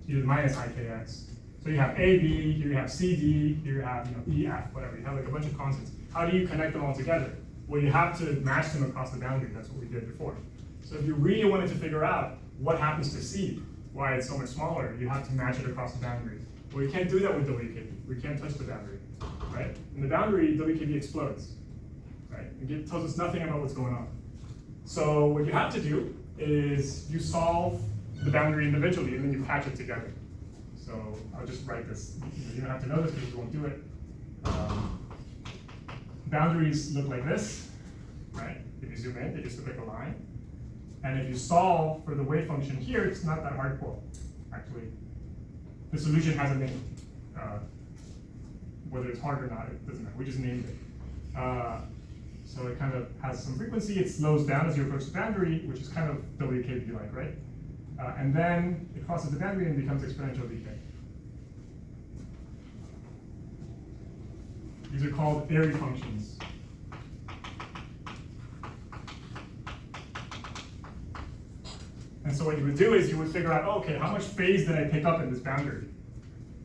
the minus ikx. So you have a, b, here you have c, d, here you have e, f, whatever. You have like a bunch of constants. How do you connect them all together? Well, you have to match them across the boundary. That's what we did before. So if you really wanted to figure out what happens to c, why it's so much smaller, you have to match it across the boundary. Well, you can't do that with WKB. We can't touch the boundary, right? In the boundary, WKB explodes, right? It tells us nothing about what's going on. So what you have to do is you solve the boundary individually and then you patch it together. So I'll just write this. You don't have to know this because you won't do it. Boundaries look like this, right? If you zoom in, they just look like a line. And if you solve for the wave function here, it's not that hardcore, actually. The solution has a name. Whether it's hard or not, it doesn't matter. We just named it. So it kind of has some frequency. It slows down as you approach the boundary, which is kind of WKB-like, right? And then it crosses the boundary and becomes exponential decay. These are called Airy functions. And so what you would do is you would figure out, okay, how much phase did I pick up in this boundary?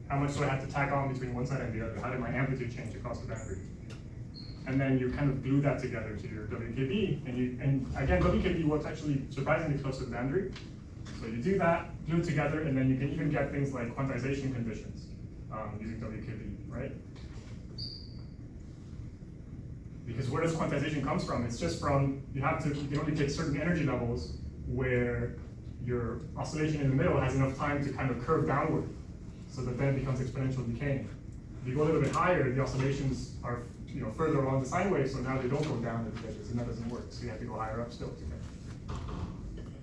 How much do I have to tack on between one side and the other? How did my amplitude change across the boundary? And then you kind of glue that together to your WKB. And again, WKB works actually surprisingly close to the boundary. So you do that, glue it together, and then you can even get things like quantization conditions using WKB, right? Because where does quantization comes from? It's just from, you can only pick certain energy levels where your oscillation in the middle has enough time to kind of curve downward, so that then it becomes exponential decaying. If you go a little bit higher, the oscillations are further along the sine wave, so now they don't go down at the edges, and that doesn't work. So you have to go higher up still to get.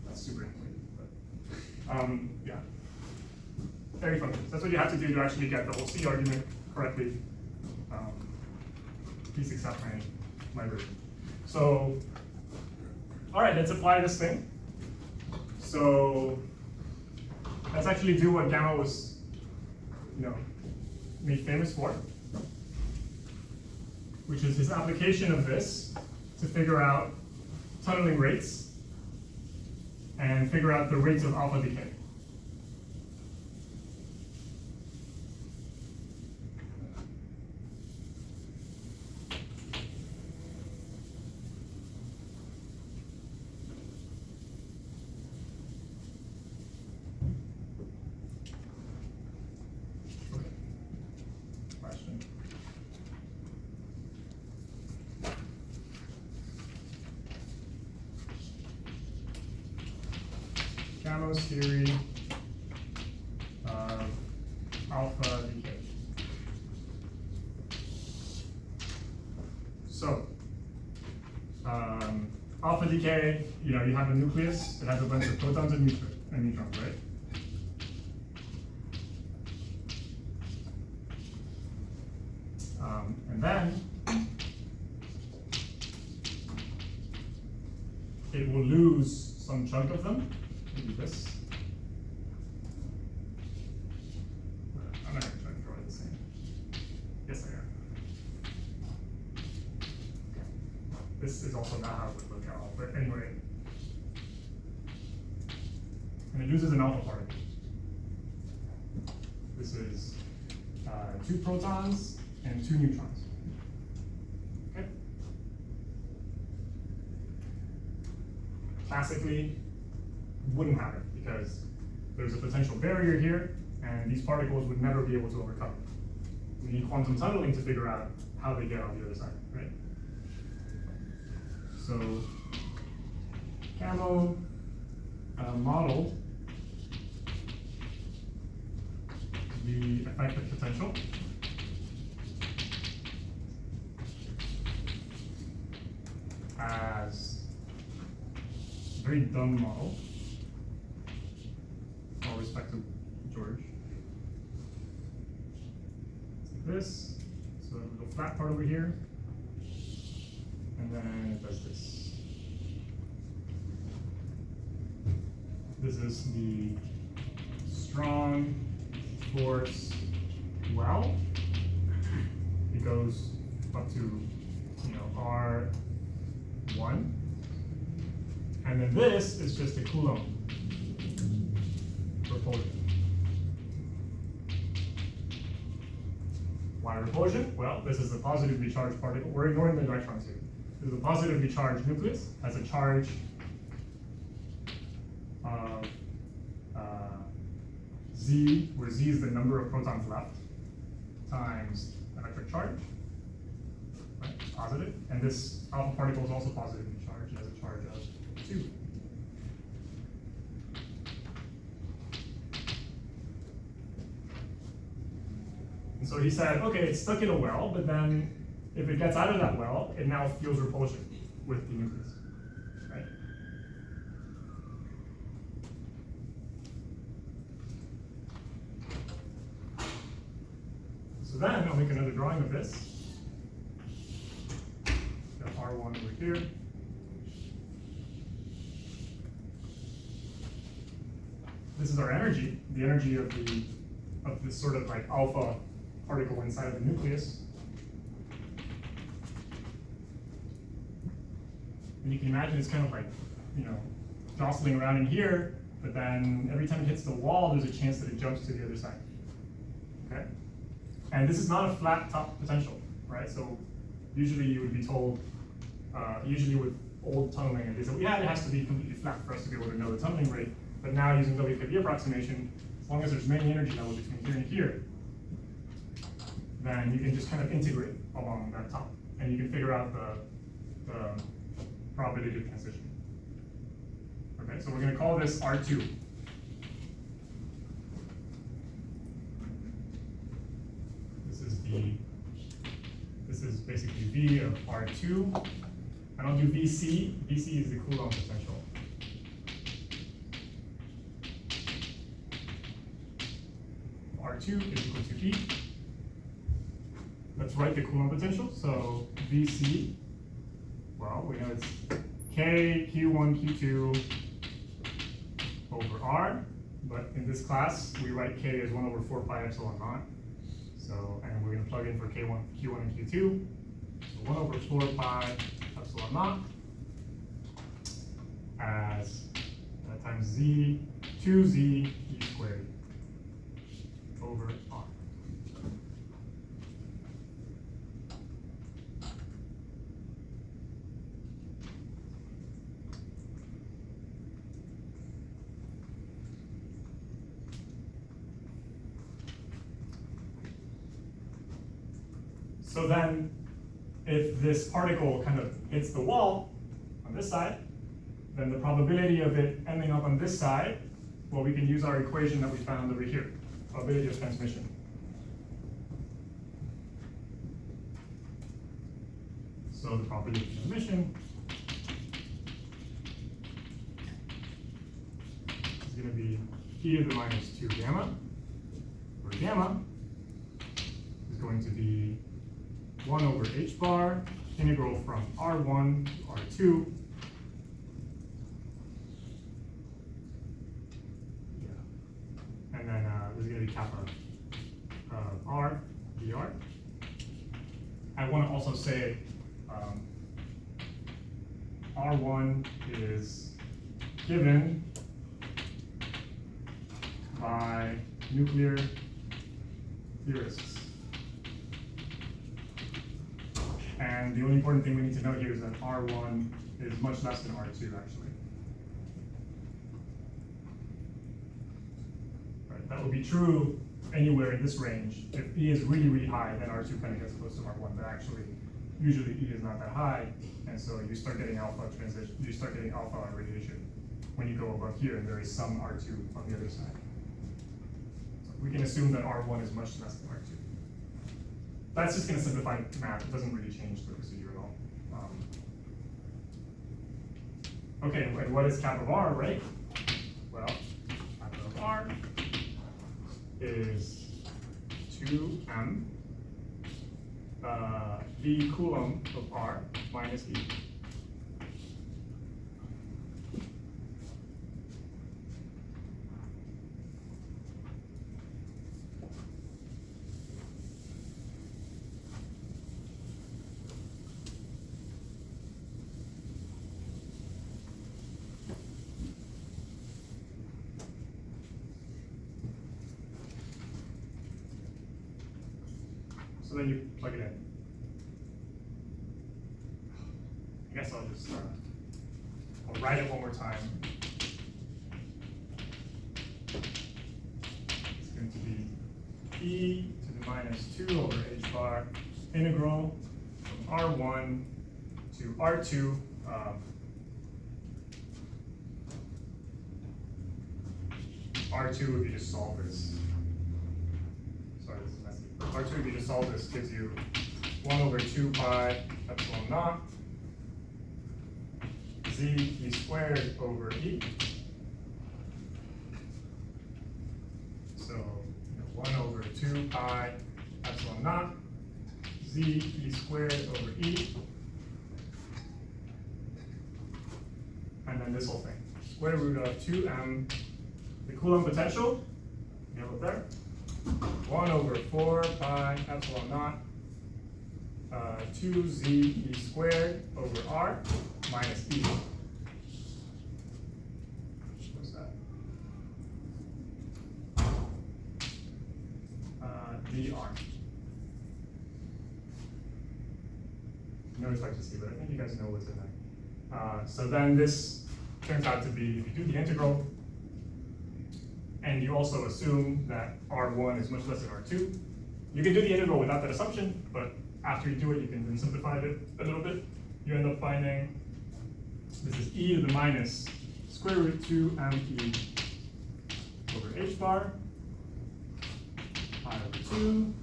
That's super inflated, but yeah. Airy functions. That's what you have to do to actually get the whole C argument correctly. Please accept my version. So, all right, let's apply this thing. So let's actually do what Gamma was, made famous for, which is his application of this to figure out tunneling rates and figure out the rates of alpha decay. Gamo's theory of alpha decay. So, alpha decay, you have a nucleus that has a bunch of protons and neutrons, right? And then it will lose some chunk of them. Maybe this. this is also not how it would look at all, but anyway. And it uses an alpha particle. This is 2 protons and 2 neutrons. Okay. Classically, wouldn't happen because there's a potential barrier here, and these particles would never be able to overcome it. We need quantum tunneling to figure out how they get on the other side, right? So, Camo modeled the effective potential as a very dumb model. All respect to George. Like this, so the flat part over here, and then it does this. This is the strong force well. It goes up to, R1. And then this is just a Coulomb repulsion. Why repulsion? Well, this is a positively charged particle. We're ignoring the electrons here. This is a positively charged nucleus, has a charge of Z, where Z is the number of protons left, times electric charge, right? Positive. And this alpha particle is also positively charged. It has a charge of 2. And so he said, okay, it's stuck in a well, but then if it gets out of that well, it now feels repulsion with the nucleus, right? So then I'll make another drawing of this. Got R1 over here. This is our energy, the energy of this sort of like alpha particle inside of the nucleus. And you can imagine it's kind of like, jostling around in here, but then every time it hits the wall, there's a chance that it jumps to the other side. Okay? And this is not a flat top potential, right? So usually you would be told, usually with old tunneling, they say, yeah, it has to be completely flat for us to be able to know the tunneling rate. But now using WKB approximation, as long as there's many energy levels between here and here, then you can just kind of integrate along that top. And you can figure out the probability of transition. Okay, so we're going to call this R2. This is basically V of R2. I don't do VC. VC is the Coulomb potential. R2 is equal to E. Let's write the Coulomb potential. So VC, well, we know it's K, Q1, Q2 over R. But in this class, we write K as 1 over 4 pi epsilon naught. So, and we're going to plug in for Q1 and Q2. So 1 over 4 pi epsilon naught as times Z, 2Z E squared over R. So then, if this particle kind of hits the wall on this side, then the probability of it ending up on this side, well, we can use our equation that we found over here, probability of transmission. So the probability of transmission is going to be e to the minus 2 gamma, where gamma is going to be 1 over h bar, integral from R1 to R2. Yeah. And then this is going to be kappa of R dr. I want to also say R1 is given by nuclear theorists. And the only important thing we need to know here is that R1 is much less than R2 actually. Right, that would be true anywhere in this range. If E is really, really high, then R2 kind of gets close to R1, but actually, usually E is not that high, and so you start getting alpha transition, you start getting alpha radiation when you go above here, and there is some R2 on the other side. So we can assume that R1 is much less than R2. That's just going to simplify math. It doesn't really change the procedure at all. Okay, and what is cap of R, right? Well, cap of R is 2m v coulomb of R minus E. So then you plug it in. I guess I'll just I'll write it one more time. It's going to be e to the minus 2 over h bar integral from R1 to R2 R2 if you just solve this. Sorry, this is messy. R2 if you just solve this gives you 1 over 2 pi epsilon naught z e squared over e. So 1 over 2 pi epsilon naught z e squared over e. And then this whole thing. Square root of 2m, the Coulomb potential, you have it there. 1 over 4 pi epsilon naught 2z e squared over r minus e. What's that? dr. No expect to see, but I think you guys know what's in there. So then this turns out to be, if you do the integral, and you also assume that R1 is much less than R2, you can do the integral without that assumption, but after you do it, you can then simplify it a little bit. You end up finding this is e to the minus square root 2me over h bar, pi over 2,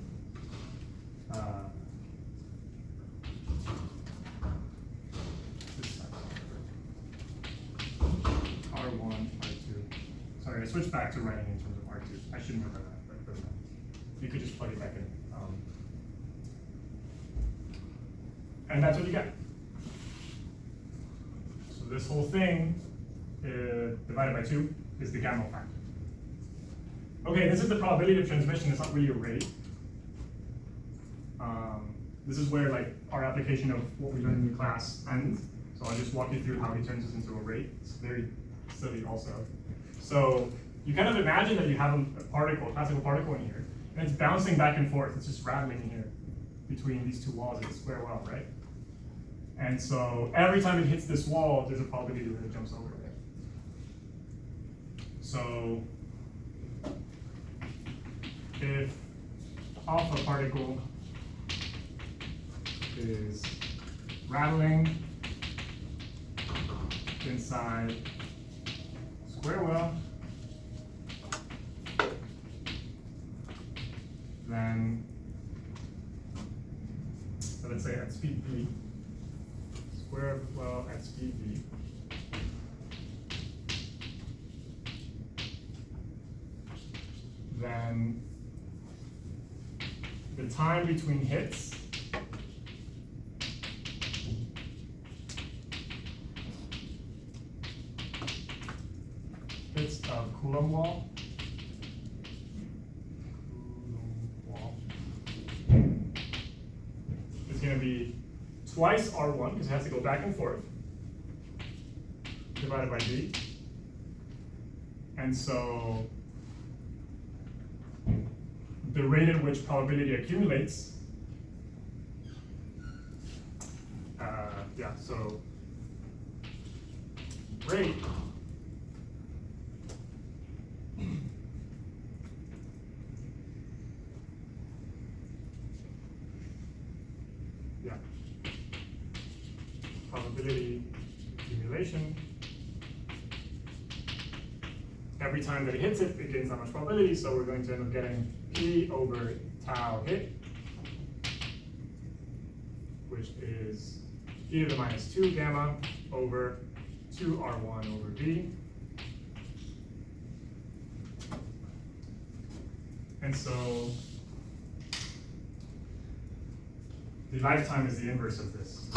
R1, R2. Sorry, I switched back to writing in terms of R2. I shouldn't have done that, but it doesn't matter. You could just plug it back in. And that's what you get. So this whole thing divided by 2 is the gamma factor. Okay, this is the probability of transmission. It's not really a rate. This is where like our application of what we learned in the class ends. So I'll just walk you through how he turns this into a rate. It's very silly also. So you kind of imagine that you have a particle, a classical particle in here, and it's bouncing back and forth. It's just rattling in here between these two walls of the square well, right? And so every time it hits this wall, there's a probability that it jumps over it. So if alpha particle is rattling inside square well, then so let's say at speed v, square well at speed v, then the time between hits of Coulomb wall, is going to be twice R1 because it has to go back and forth, divided by b. And so the rate at which probability accumulates, so rate probability accumulation. Every time that it hits it, it gains that much probability, so we're going to end up getting P over tau hit, which is e to the minus 2 gamma over 2r1 over v. And so the lifetime is the inverse of this.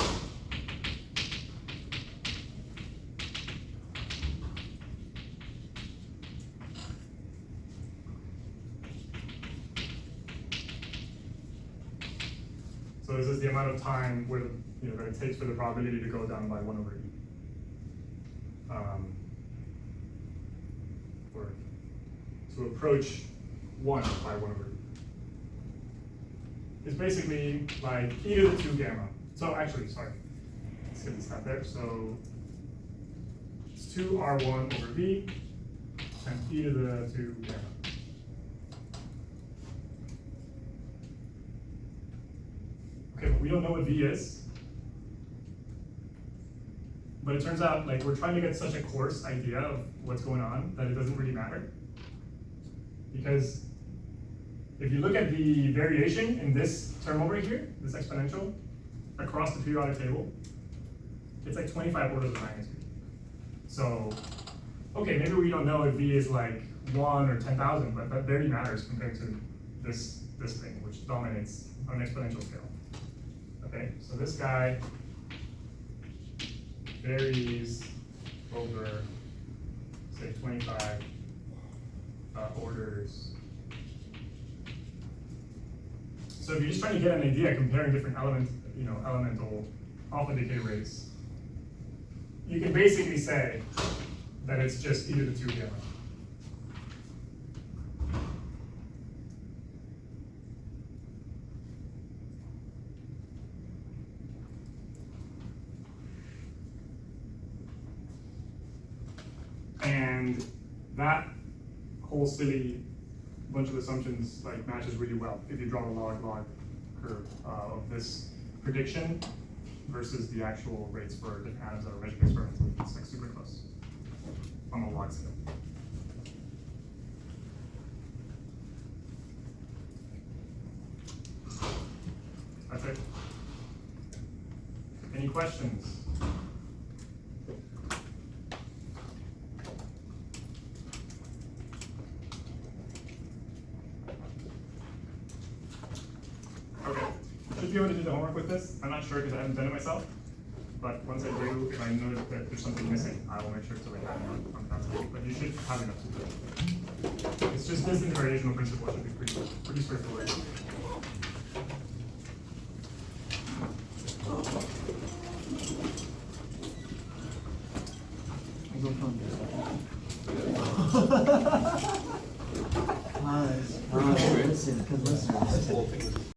So this is the amount of time where, that it takes for the probability to go down by 1 over e. Or to approach 1 by 1 over e. It's basically like e to the 2 gamma. So actually, sorry, let's get this step there. So it's 2r1 over v times e to the 2 gamma. Okay, but we don't know what v is. But it turns out, like, we're trying to get such a coarse idea of what's going on that it doesn't really matter. Because if you look at the variation in this term over here, this exponential, across the periodic table, it's like 25 orders of magnitude. So, okay, maybe we don't know if v is like 1 or 10,000, but that barely matters compared to this thing, which dominates on an exponential scale. Okay, so this guy varies over, say, 25 orders. So if you're just trying to get an idea comparing different elemental alpha decay rates, you can basically say that it's just e to the 2 gamma. And that whole silly bunch of assumptions like matches really well if you draw the log-log curve of this prediction versus the actual rates for different atoms that are measured experimentally. It's like super close on the log scale. That's it. Any questions? Okay, should be able to do the homework with this. I'm not sure because I haven't done it myself. But once I do, if I notice that there's something missing, I will make sure to like add it on conversation. But you should have enough to do it. It's just this invariational principle should be pretty straightforward. Listen, because listen.